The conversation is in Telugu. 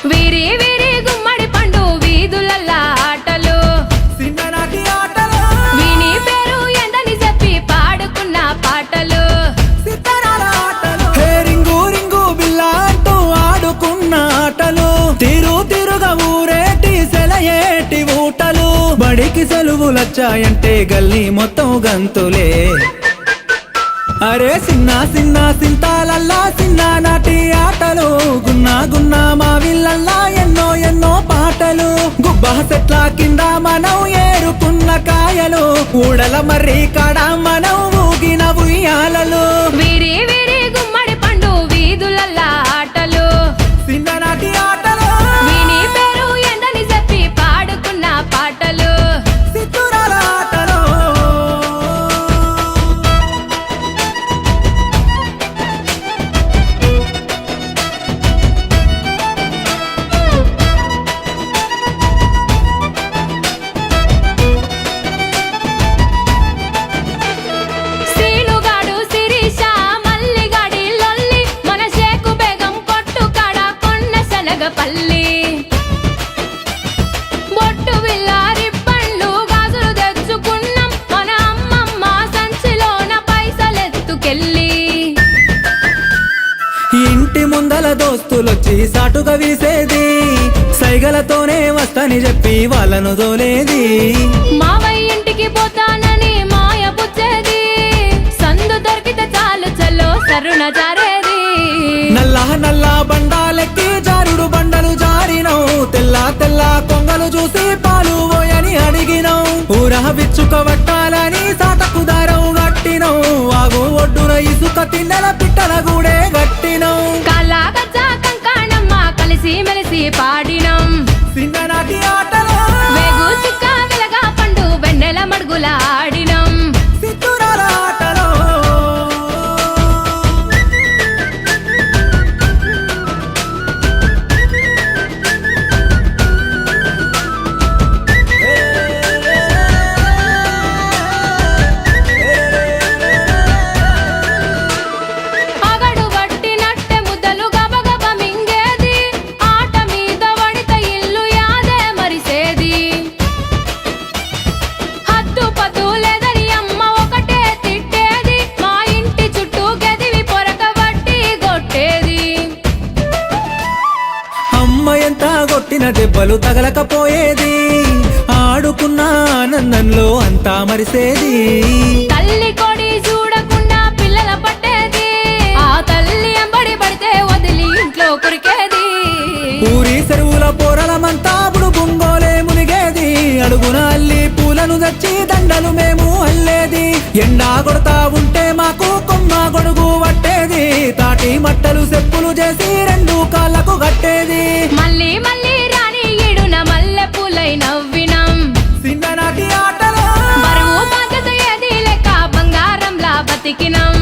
వీరి వీరి గుమ్మడి పండు వీధులల్లా ఆటలు చిన్ననాటి ఆటలు వీని పేరు ఎందని చెప్పి పాడుకున్న పాటలు సితారాల ఆటలు హే రింగు రింగు బిల్లా అంటూ ఆడుకున్న ఆటలు తిరు తిరుగా ఊరేటి సెలయేటి ఊటలు బడికి సెలవులొచ్చాయంటే గల్లీ మొత్తం గంతులే అరే సిన్న సిన్న సింతాలల్లా చిన్ననాటి ఆటలు గున్నా గున్నా మా విల్లల్లా ఎన్నో ఎన్నో పాటలు గుబ్బా చెట్ల కింద మనం ఏరుకున్న కాయలు ఊడల మర్రి కాడ మనం ఊగిన ఉయ్యాలలు వీరి వీరి గుమ్మడి పండు వీధులల్లా ఆటలు చిన్ననాటి ఆటలు వీని పేరు ఎందని చెప్పి పాడుకున్న పాటలు సితురాల ఆటలు సీనుగాడు శిరీష మల్లిగాడి లొల్లి మన షేకు బేగం కొట్టు కాడ కొన్న శనగపల్లి బొట్టు విల్లారి పండ్లు గాజులు తెచ్చుకున్నాం మన అమ్మమ్మ సంచిలోన పైసలెత్తుకెళ్ళి ఇంటి ముందల దోస్తులొచ్చి సాటుగా వీసేది సైగలతోనే వస్తని చెప్పి వాళ్ళను దోలేది మావయ్య ఇంటికి పోతానని మాయ పుచ్చేది సందు దొరికితే చాలు చల్లో సరుణ జారేది నల్లా నల్లా బండాలెక్కి జారుడు బండలు జారినవు తెల్ల తెల్ల కొంగలు చూసి పాలు పోయని అడిగినవు ఊరహ విచ్చుక వట్టాలని సాటకు దారం గట్టినవు వాగు ఒడ్డున ఇసుక తిన్నెల పిట్టల గూడే గట్టినవు కల్లా గజ్జా కంకాణమ్మ కలిసి మెలిసి పాడినం చిన్ననాటి ఆటలు వేగు చుక్క వెలగా పండు వెన్నెల మడుగుల ఆడినం సితురాల ఆటలు అగడు వట్టినట్టె ముద్దలు గబగబ మింగేది ఆట మీద వడిత ఇల్లు యాదే మరిసేది హద్దు పద్దు లేదని అమ్మ ఒకటే తిట్టేది మా ఇంటి చుట్టూ గదివి పొరక వట్టి కొట్టేది అమ్మ ఎంత కొట్టిన దెబ్బలు తగలకపోయేది ఆడుకున్న ఆనందంలో అంతా మరిసేది తల్లి కొడి చూడకుండా పిల్లల పట్టేది ఆ తల్లి ఎంబడి పడితే వదిలి ఇంట్లో కురికేది ఊరి చెరువుల పోరలమంతా అప్పుడు గుంగోలే మునిగేది అడుగున అల్లి పూలను తెచ్చి దండలు మేము అల్లేది ఎండా కొడతా ఉంటే మాకు కొమ్మ గొడుగు పట్టేది తాటి మట్టలు చెప్పులు చేసి రెండు కాళ్ళకు కట్టేది మళ్ళీ మళ్ళీ రాని ఈడున మల్లె పూలై నవ్వినం చిన్ననాటి ఆటలు బరువు బాధ్యత ఏది లెక్క బంగారంలా బతికినం